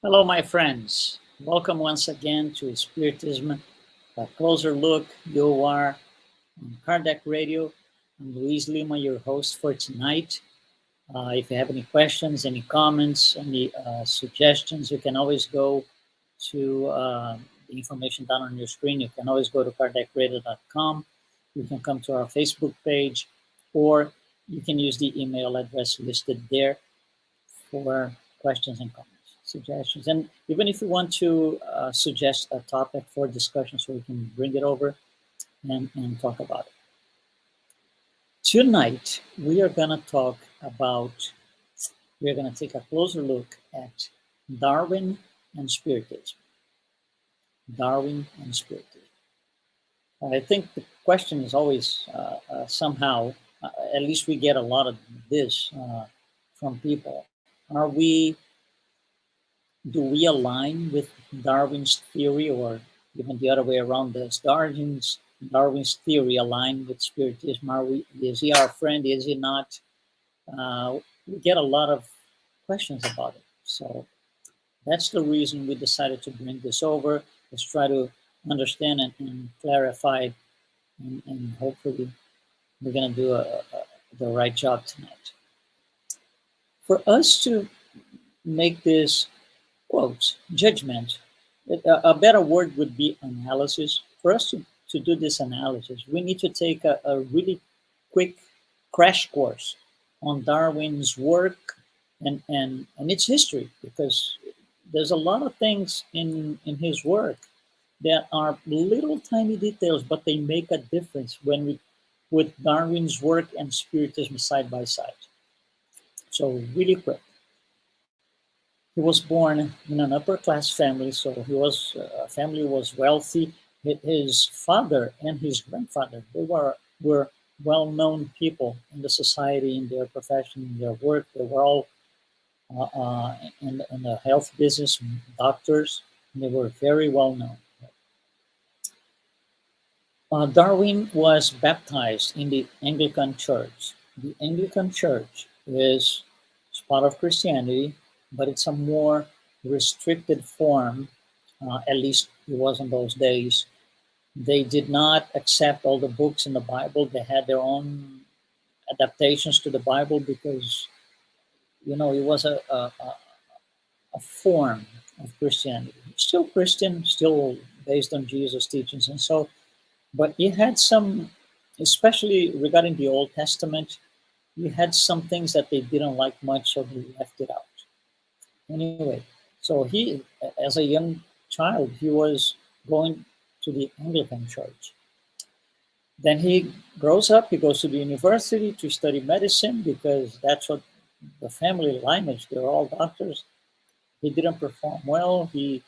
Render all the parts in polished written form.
Hello, my friends. Welcome once again to Spiritism, a closer look. You are on Kardec Radio. I'm Luiz Lima, your host for tonight. If you have any questions, any comments, any suggestions, you can always go to the information down on your screen. You can always go to kardecradio.com. You can come to our Facebook page, or you can use the email address listed there for questions and comments, suggestions. And even if you want to suggest a topic for discussion so we can bring it over and talk about it. Tonight, we are going to talk about, we're going to take a closer look at Darwin and Spiritism. Darwin and Spiritism. I think the question is always somehow, at least we get a lot of this from people. Do we align with Darwin's theory, or even the other way around? Does Darwin's theory align with Spiritism? Is he our friend? Is he not? We get a lot of questions about it. So that's the reason we decided to bring this over. Let's try to understand and clarify, and hopefully we're going to do the right job tonight. For us to make this quote, judgment, a better word would be analysis. For us to do this analysis, we need to take a really quick crash course on Darwin's work and its history, because there's a lot of things in his work that are little tiny details, but they make a difference when we put Darwin's work and Spiritism side by side. So really quick. He was born in an upper class family, so family was wealthy. His father and his grandfather, they were well known people in the society, in their profession, in their work. They were all in the health business, doctors, and they were very well known. Darwin was baptized in the Anglican Church. The Anglican Church is part of Christianity, but it's a more restricted form, at least it was in those days. They did not accept all the books in the Bible. They had their own adaptations to the Bible because, it was a form of Christianity. Still Christian, still based on Jesus' teachings. And so, but it had some, especially regarding the Old Testament, you had some things that they didn't like much, so they left it out. Anyway, so he, as a young child, he was going to the Anglican Church. Then he grows up, he goes to the university to study medicine because that's what the family lineage, they're all doctors. He didn't perform well. He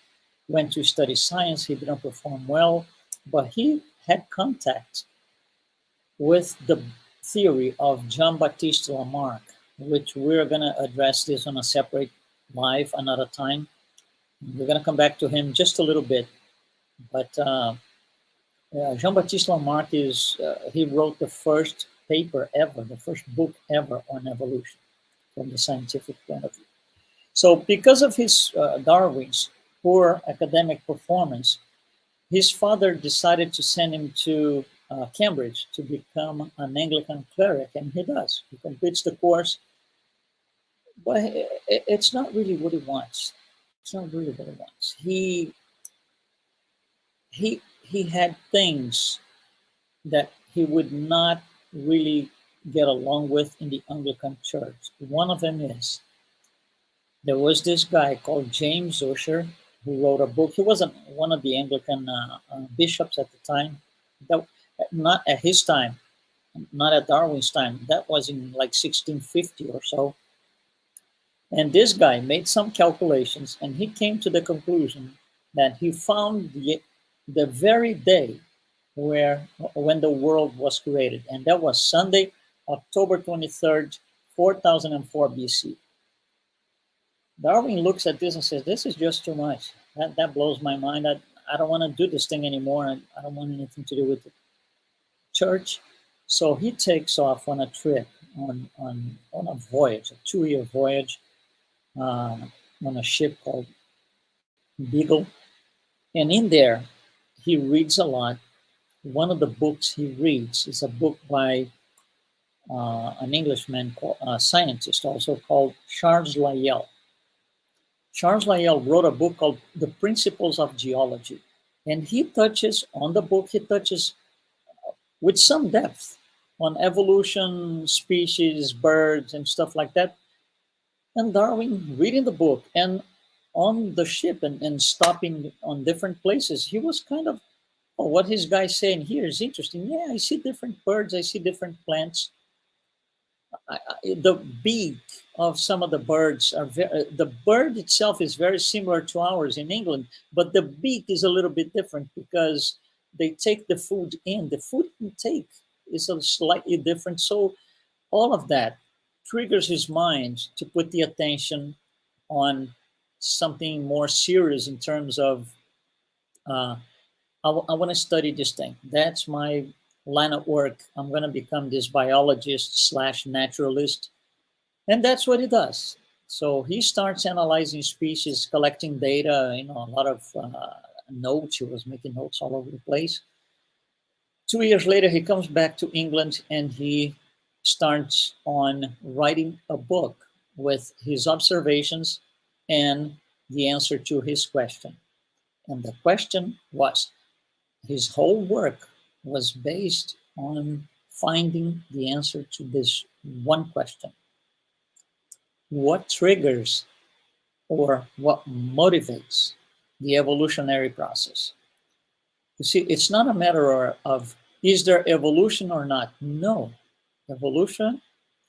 went to study science, he didn't perform well, but he had contact with the theory of Jean-Baptiste Lamarck, which we're going to address this on a separate live another time. We're going to come back to him just a little bit. But Jean-Baptiste Lamarck he wrote the first paper ever, the first book ever on evolution from the scientific point of view. So because of his Darwin's poor academic performance, his father decided to send him to Cambridge to become an Anglican cleric, and he does. He completes the course, but it's not really what he wants. It's not really what he wants. He had things that he would not really get along with in the Anglican Church. One of them is there was this guy called James Ussher who wrote a book. He wasn't one of the Anglican bishops at the time. That, not at his time, not at Darwin's time. That was in like 1650 or so. And this guy made some calculations, and he came to the conclusion that he found the very day when the world was created, and that was Sunday, October 23rd, 4004 BC. Darwin looks at this and says, this is just too much. That blows my mind. I don't want to do this thing anymore. I don't want anything to do with the church. So he takes off on a trip, on a voyage, a 2-year voyage, on a ship called Beagle. And in there, he reads a lot. One of the books he reads is a book by an Englishman, scientist, also called Charles Lyell. Charles Lyell wrote a book called The Principles of Geology. And he touches, on the book, he touches with some depth on evolution, species, birds, and stuff like that. And Darwin, reading the book and on the ship and stopping on different places, he was kind of, oh, what his guy's saying here is interesting. Yeah, I see different birds, I see different plants. The beak of some of the birds are the bird itself is very similar to ours in England, but the beak is a little bit different because they take the food in. The food intake is a slightly different. So all of that triggers his mind to put the attention on something more serious in terms of uh, I want to study this thing. That's my line of work. I'm going to become this biologist slash naturalist. And that's what he does. So he starts analyzing species, collecting data, a lot of notes. He was making notes all over the place. 2 years later, he comes back to England and he starts on writing a book with his observations and the answer to his question. And the question was, his whole work was based on finding the answer to this one question. What triggers or what motivates the evolutionary process? You see, it's not a matter of is there evolution or not? No. Evolution,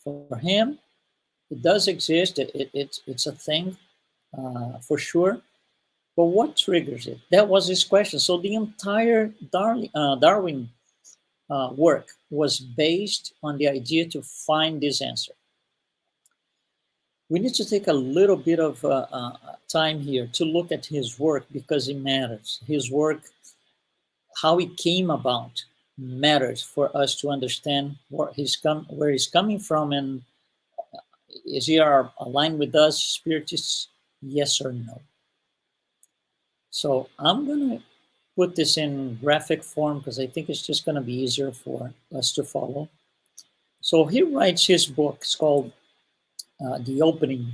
for him, it does exist. It's a thing for sure. But what triggers it? That was his question. So the entire Darwin work was based on the idea to find this answer. We need to take a little bit of time here to look at his work because it matters. His work, how it came about, matters for us to understand where he's coming from, and is he aligned with us, spiritists, yes or no? So I'm going to put this in graphic form because I think it's just going to be easier for us to follow. So he writes his book. It's called the opening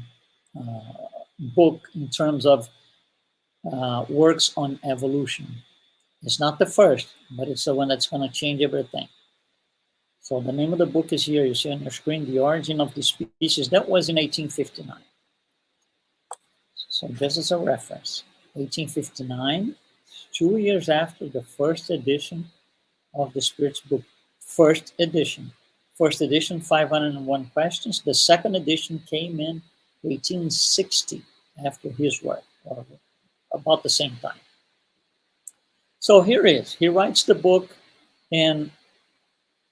book in terms of works on evolution. It's not the first, but it's the one that's going to change everything. So the name of the book is here. You see on your screen, The Origin of the Species. That was in 1859. So this is a reference. 1859, 2 years after the first edition of the Spirits book. First edition, 501 questions. The second edition came in 1860 after his work, or about the same time. So here it is. He writes the book, and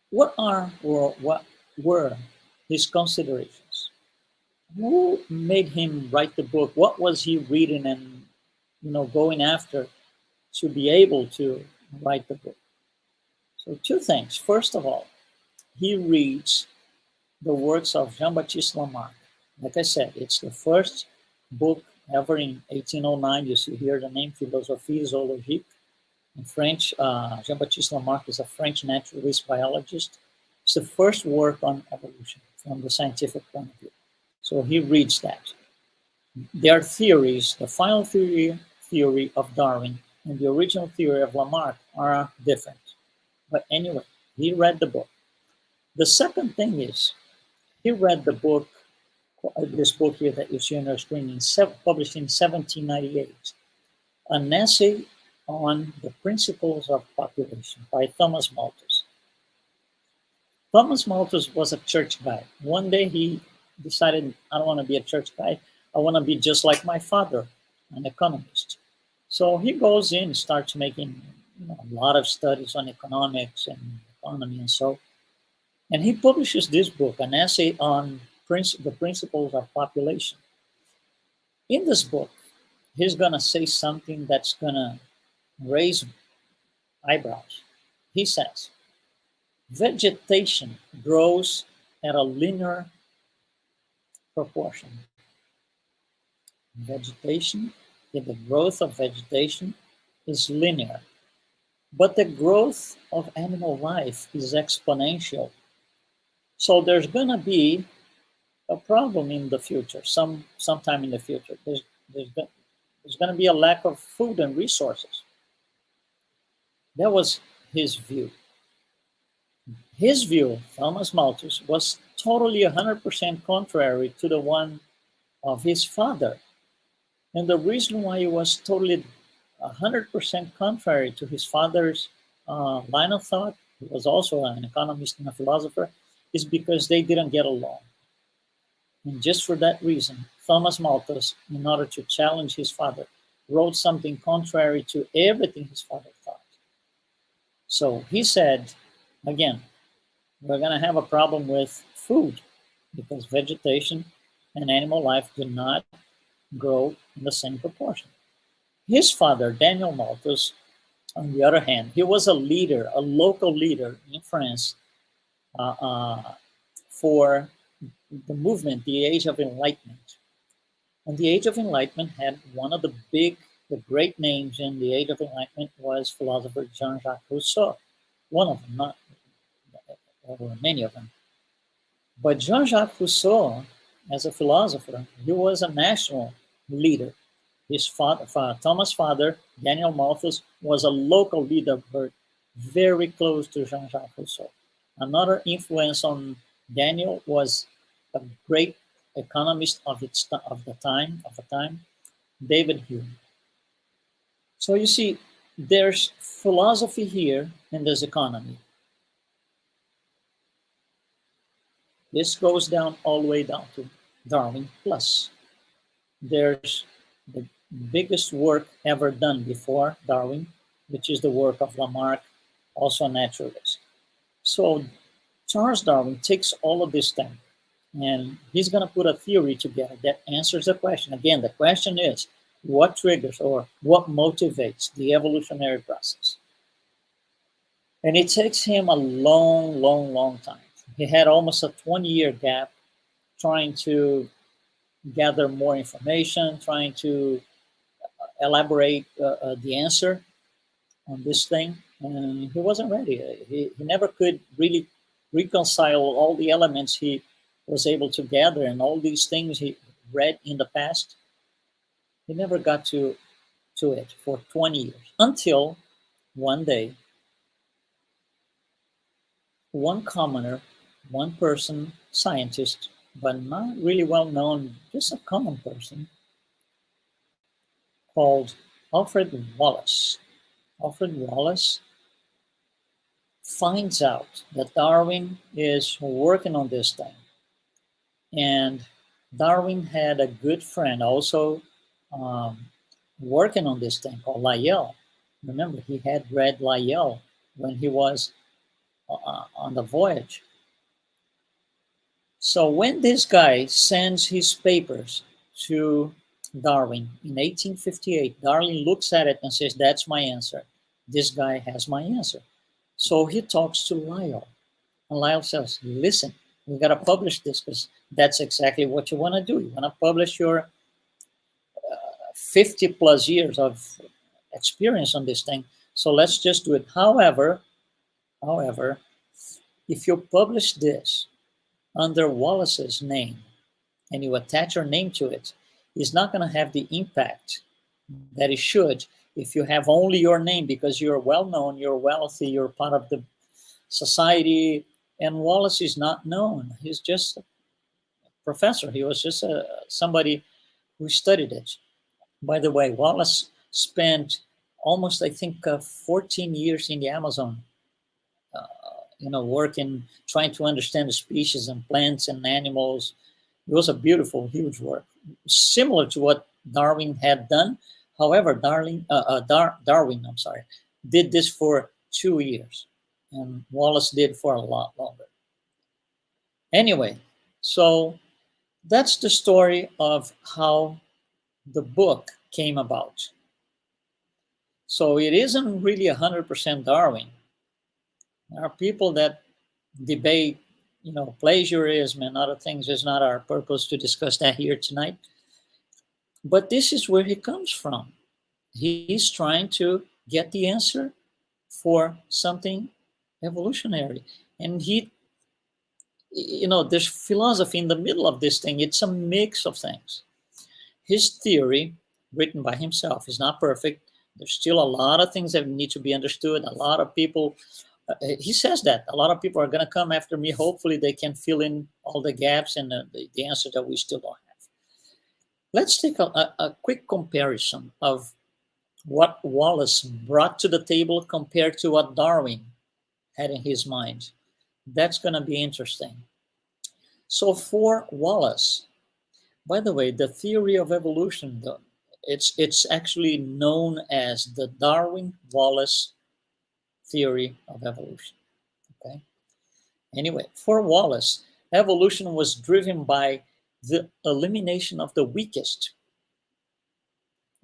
what were his considerations? Who made him write the book? What was he reading and going after to be able to write the book? So two things. First of all, he reads the works of Jean-Baptiste Lamarck. Like I said, it's the first book ever in 1809. You see here the name Philosophie Zoologique. In French, Jean-Baptiste Lamarck is a French naturalist biologist. It's the first work on evolution from the scientific point of view. So he reads that. Their theories, the final theory of Darwin and the original theory of Lamarck are different. But anyway, he read the book. The second thing is, he read the book, this book here that you see on your screen, published in 1798, an essay on the principles of population by Thomas Malthus. Thomas Malthus was a church guy. One day he decided, I don't want to be a church guy. I want to be just like my father, an economist. So he goes in, starts making a lot of studies on economics and economy and so. And he publishes this book, an essay on the principles of population. In this book, he's going to say something that's going to raise eyebrows. He says, vegetation grows at a linear proportion. Vegetation that the growth of vegetation is linear, but the growth of animal life is exponential. So there's going to be a problem in the future, sometime in the future. There's, there's going to be a lack of food and resources. That was his view. His view, Thomas Malthus, was totally 100% contrary to the one of his father. And the reason why he was totally 100% contrary to his father's line of thought, he was also an economist and a philosopher, is because they didn't get along. And just for that reason, Thomas Malthus, in order to challenge his father, wrote something contrary to everything his father thought. So he said, again, we're going to have a problem with food because vegetation and animal life do not grow in the same proportion. His father, Daniel Malthus, on the other hand, he was a leader, a local leader in France for the movement, the Age of Enlightenment. And the Age of Enlightenment had one of the great names in the Age of Enlightenment was philosopher Jean-Jacques Rousseau. One of them, not there were many of them. But Jean-Jacques Rousseau, as a philosopher, he was a national leader. His father, Thomas' father, Daniel Malthus, was a local leader, but very close to Jean-Jacques Rousseau. Another influence on Daniel was a great economist of the time, David Hume. So you see, there's philosophy here and there's economy. This goes down all the way down to Darwin plus. There's the biggest work ever done before Darwin, which is the work of Lamarck, also a naturalist. So Charles Darwin takes all of this thing and he's going to put a theory together that answers the question. Again, the question is, what triggers or what motivates the evolutionary process? And it takes him a long time. He had almost a 20-year gap trying to gather more information, trying to elaborate the answer on this thing. And he wasn't ready. He never could really reconcile all the elements he was able to gather and all these things he read in the past. He never got to it for 20 years until one day, one commoner, one person, scientist, but not really well known, just a common person called Alfred Wallace. Alfred Wallace finds out that Darwin is working on this thing. And Darwin had a good friend also working on this thing called Lyell. Remember, he had read Lyell when he was on the voyage. So when this guy sends his papers to Darwin in 1858, Darwin looks at it and says, that's my answer. This guy has my answer. So he talks to Lyell. And Lyell says, listen, we got to publish this because that's exactly what you want to do. You want to publish your 50 plus years of experience on this thing. So let's just do it. However, if you publish this under Wallace's name and you attach your name to it, it's not going to have the impact that it should if you have only your name because you're well known, you're wealthy, you're part of the society, and Wallace is not known. He's just a professor. He was just somebody who studied it. By the way, Wallace spent almost, I think, 14 years in the Amazon, working, trying to understand the species and plants and animals. It was a beautiful, huge work, similar to what Darwin had done. However, Darwin, did this for 2 years, and Wallace did for a lot longer. Anyway, so that's the story of how the book came about. So it isn't really 100% Darwin. There are people that debate, plagiarism and other things. It's not our purpose to discuss that here tonight. But this is where he comes from. He's trying to get the answer for something evolutionary. And there's philosophy in the middle of this thing. It's a mix of things. His theory, written by himself, is not perfect. There's still a lot of things that need to be understood. A lot of people, he says that a lot of people are going to come after me. Hopefully, they can fill in all the gaps and the answer that we still don't have. Let's take a quick comparison of what Wallace brought to the table compared to what Darwin had in his mind. That's going to be interesting. So for Wallace, by the way, the theory of evolution, it's actually known as the Darwin-Wallace theory of evolution. Okay. Anyway, for Wallace, evolution was driven by the elimination of the weakest.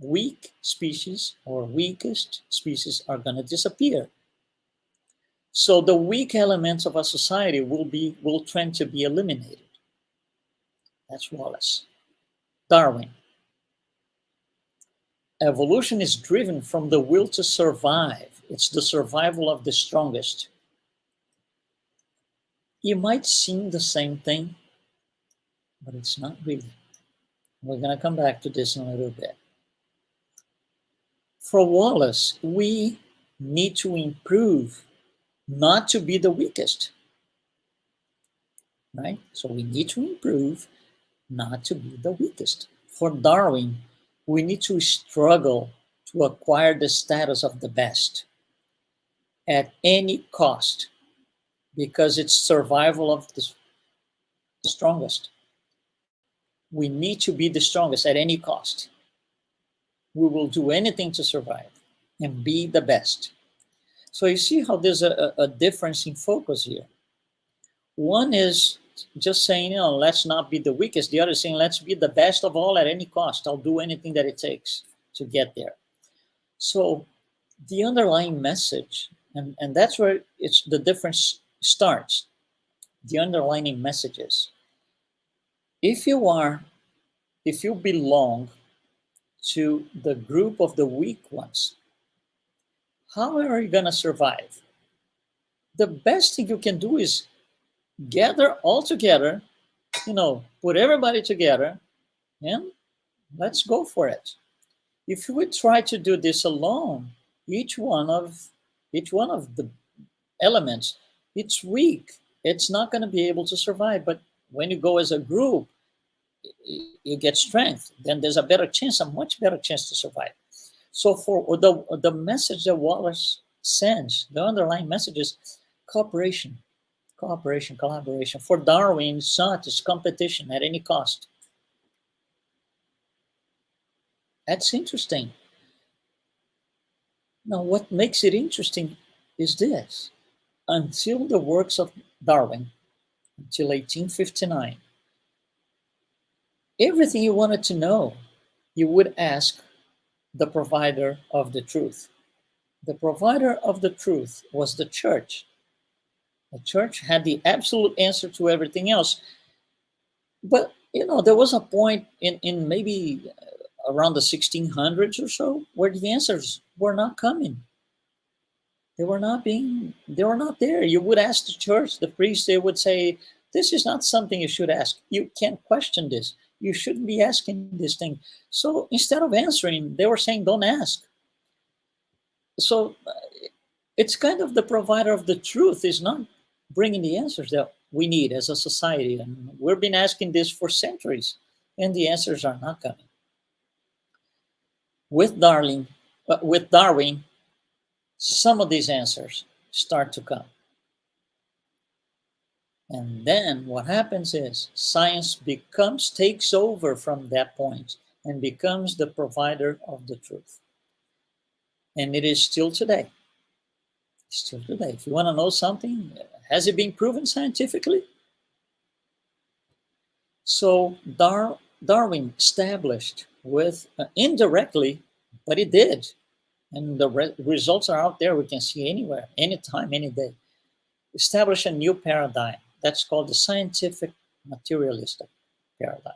Weak species or weakest species are going to disappear. So the weak elements of a society will trend to be eliminated. That's Wallace. Darwin. Evolution is driven from the will to survive. It's the survival of the strongest. You might seem the same thing, but it's not really. We're going to come back to this in a little bit. For Wallace, we need to improve, not to be the weakest. Right? So we need to improve, not to be the weakest. For Darwin, we need to struggle to acquire the status of the best at any cost, because it's survival of the strongest. We need to be the strongest at any cost. We will do anything to survive and be the best. So you see how there's a difference in focus here. One is just saying, let's not be the weakest. The other is saying, let's be the best of all at any cost. I'll do anything that it takes to get there. So the underlying message, and that's where the difference starts. The underlying messages. If you belong to the group of the weak ones, how are you going to survive? The best thing you can do is gather all together, put everybody together, and let's go for it. If you would try to do this alone, each one of the elements, it's weak. It's not going to be able to survive. But when you go as a group, you get strength. Then there's a much better chance to survive. So for the message that Wallace sends, the underlying message is cooperation, collaboration. For Darwin, it's not, it's competition at any cost. That's interesting. Now, what makes it interesting is this. Until the works of Darwin, until 1859, everything you wanted to know, you would ask the provider of the truth. The provider of the truth was the church. The church had the absolute answer to everything else. But, there was a point in maybe around the 1600s or so where the answers were not coming. They were not there. You would ask the church, the priest, they would say, this is not something you should ask. You can't question this. You shouldn't be asking this thing. So instead of answering, they were saying, don't ask. So it's kind of the provider of the truth is not bringing the answers that we need as a society. And we've been asking this for centuries, and the answers are not coming. With Darwin, some of these answers start to come. And then what happens is science takes over from that point and becomes the provider of the truth. And it is still today. Still today. If you want to know something, has it been proven scientifically? So Darwin established indirectly, but he did. And the results are out there. We can see anywhere, anytime, any day. Establish a new paradigm. That's called the scientific materialistic paradigm.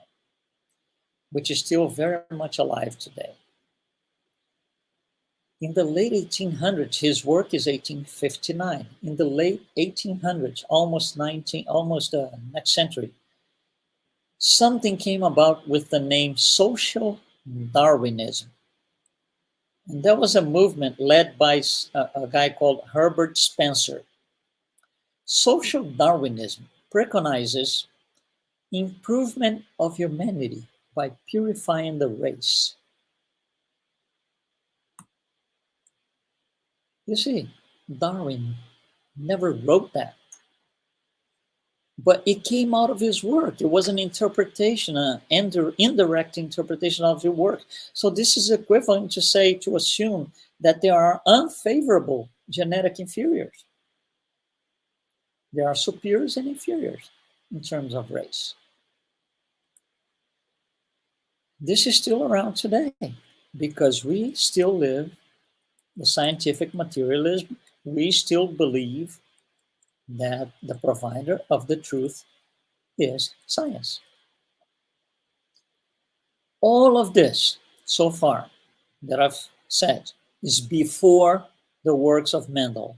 which is still very much alive today. In the late 1800s, his work is 1859. In the late 1800s, almost next century, something came about with the name social Darwinism. And that was a movement led by a guy called Herbert Spencer. Social Darwinism preconizes improvement of humanity by purifying the race. You see, Darwin never wrote that, but it came out of his work. It was an interpretation, an indirect interpretation of his work. So this is equivalent to assume that there are unfavorable genetic inferiors. There are superiors and inferiors in terms of race. This is still around today because we still live the scientific materialism. We still believe that the provider of the truth is science. All of this so far that I've said is before the works of Mendel,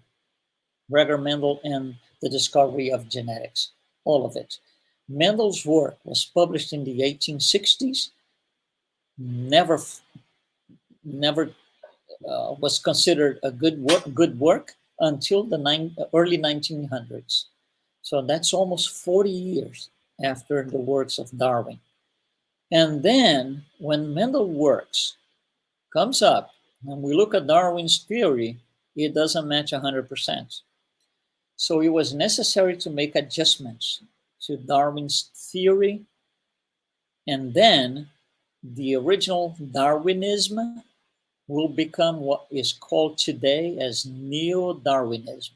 Gregor Mendel, and the discovery of genetics, all of it. Mendel's work was published in the 1860s, never was considered a good work until the early 1900s. So that's almost 40 years after the works of Darwin. And then when Mendel works comes up, and we look at Darwin's theory, it doesn't match 100%. So it was necessary to make adjustments to Darwin's theory, and then the original Darwinism will become what is called today as neo-Darwinism.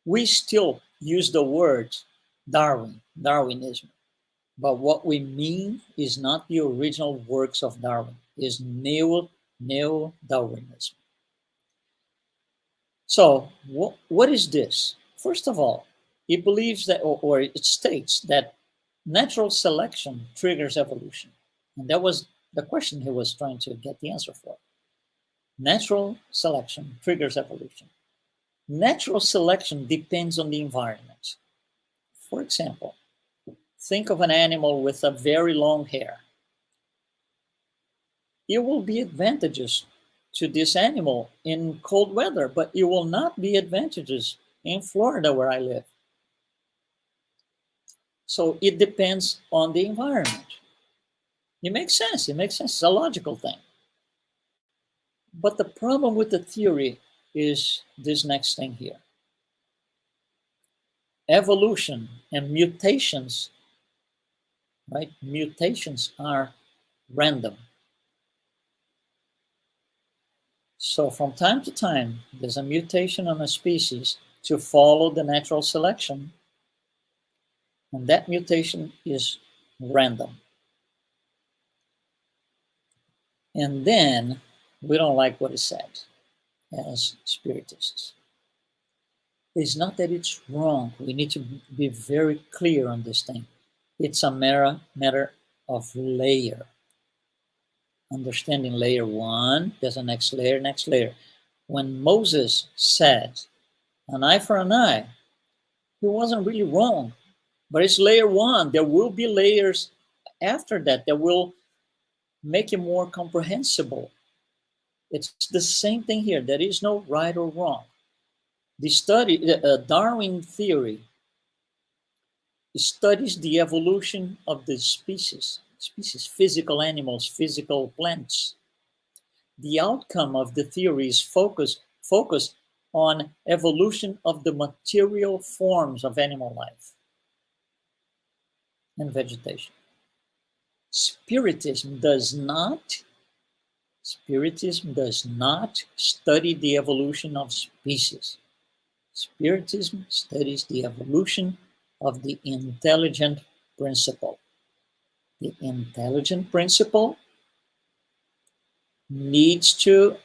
We still use the word Darwinism, but what we mean is not the original works of Darwin, is neo-Darwinism. So what is this? First of all, it believes that, or it states that natural selection triggers evolution. And that was the question he was trying to get the answer for. Natural selection triggers evolution. Natural selection depends on the environment. For example, think of an animal with a very long hair. It will be advantageous to this animal in cold weather, but it will not be advantageous in Florida where I live. So it depends on the environment. It makes sense. It makes sense. It's a logical thing. But the problem with the theory is this next thing here. Evolution and mutations, right? Mutations are random. So from time to time, there's a mutation on a species to follow the natural selection, and that mutation is random. And then we don't like what is said as spiritists. It's not that it's wrong. We need to be very clear on this thing. It's a matter of layer. Understanding layer one, there's a next layer. When Moses said, an eye for an eye, he wasn't really wrong, but it's layer one. There will be layers after that will make it more comprehensible. It's the same thing here. There is no right or wrong. The Darwin theory studies the evolution of the species, physical animals, physical plants. The outcome of the theory is focused on evolution of the material forms of animal life and vegetation. Spiritism does not study the evolution of species. Spiritism studies the evolution of the intelligent principle. The intelligent principle needs to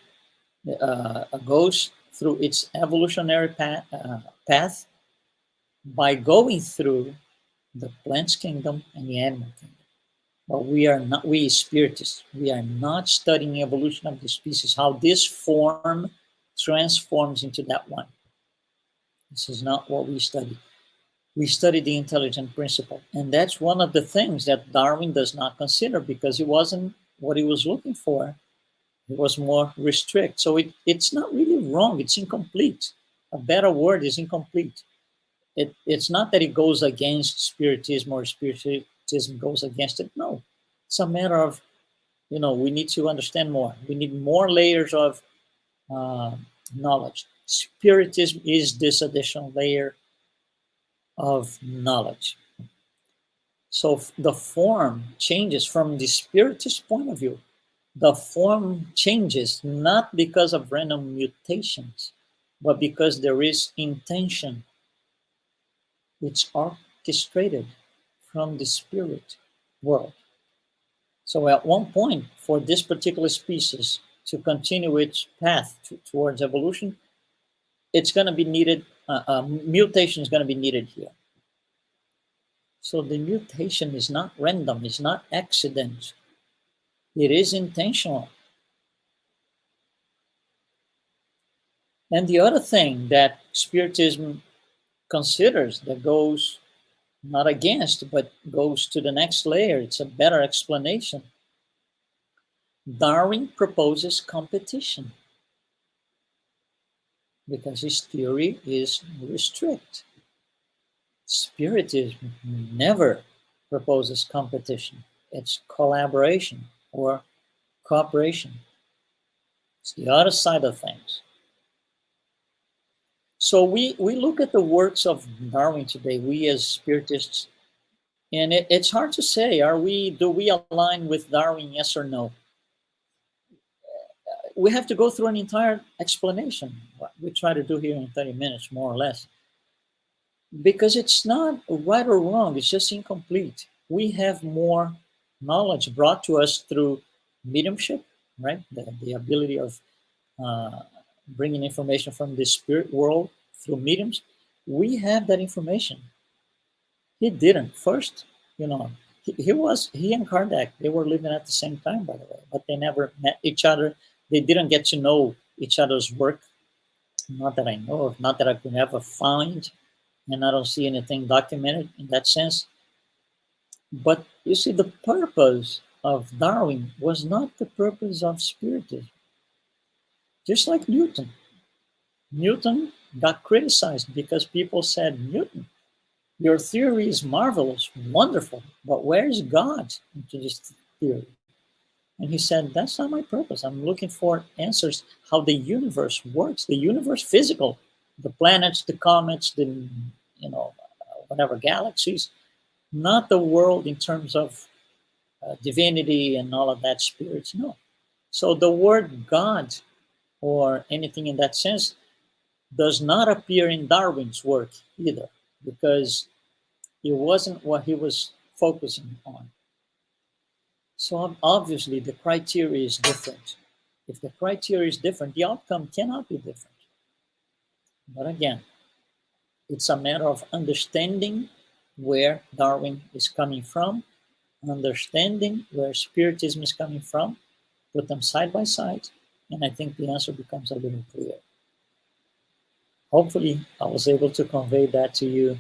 goes through its evolutionary path by going through the plants kingdom and the animal kingdom. But we are not, we spiritists, we are not studying evolution of the species, how this form transforms into that one. This is not what we study. We study the intelligent principle. And that's one of the things that Darwin does not consider, because it wasn't what he was looking for. It was more restrict. So it's not really wrong. It's incomplete. A better word is incomplete. It's not that it goes against Spiritism or Spiritism goes against it. No, it's a matter of, we need to understand more. We need more layers of uh, knowledge. Spiritism is this additional layer of knowledge. So the form changes from the Spiritist point of view. The form changes not because of random mutations, but because there is intention. It's orchestrated from the spirit world. So at one point, for this particular species to continue its path towards evolution, it's going to be needed, mutation is going to be needed here. So the mutation is not random, it's not accident. It is intentional. And the other thing that Spiritism considers, that goes not against, but goes to the next layer, it's a better explanation. Darwin proposes competition because his theory is restrict. Spiritism never proposes competition. It's collaboration or cooperation. It's the other side of things. So we look at the works of Darwin today, we as Spiritists, and it's hard to say, do we align with Darwin, yes or no? We have to go through an entire explanation. What we try to do here in 30 minutes, more or less. Because it's not right or wrong, it's just incomplete. We have more knowledge brought to us through mediumship, right? The ability of bringing information from the spirit world through mediums. We have that information. He didn't. First, he and Kardec, they were living at the same time, by the way, but they never met each other. They didn't get to know each other's work. Not that I know of, not that I could ever find, and I don't see anything documented in that sense. But you see, the purpose of Darwin was not the purpose of Spiritism. Just like Newton. Newton got criticized because people said, Newton, your theory is marvelous, wonderful, but where is God into this theory? And he said, that's not my purpose. I'm looking for answers how the universe works, the universe physical, the planets, the comets, the, whatever galaxies, not the world in terms of divinity and all of that, spirits, no. So the word God or anything in that sense does not appear in Darwin's work either, because it wasn't what he was focusing on. So obviously the criteria is different. If the criteria is different, the outcome cannot be different. But again, it's a matter of understanding where Darwin is coming from, understanding where Spiritism is coming from, put them side by side, and I think the answer becomes a little clear. Hopefully, I was able to convey that to you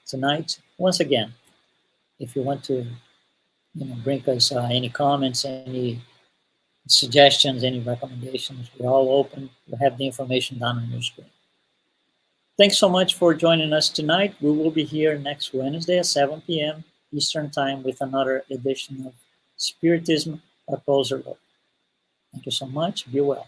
tonight. Once again, if you want to bring us any comments, any suggestions, any recommendations, we're all open. You have the information down on your screen. Thanks so much for joining us tonight. We will be here next Wednesday at 7 p.m. Eastern Time with another edition of Spiritism, A Closer Look. Thank you so much. Be well.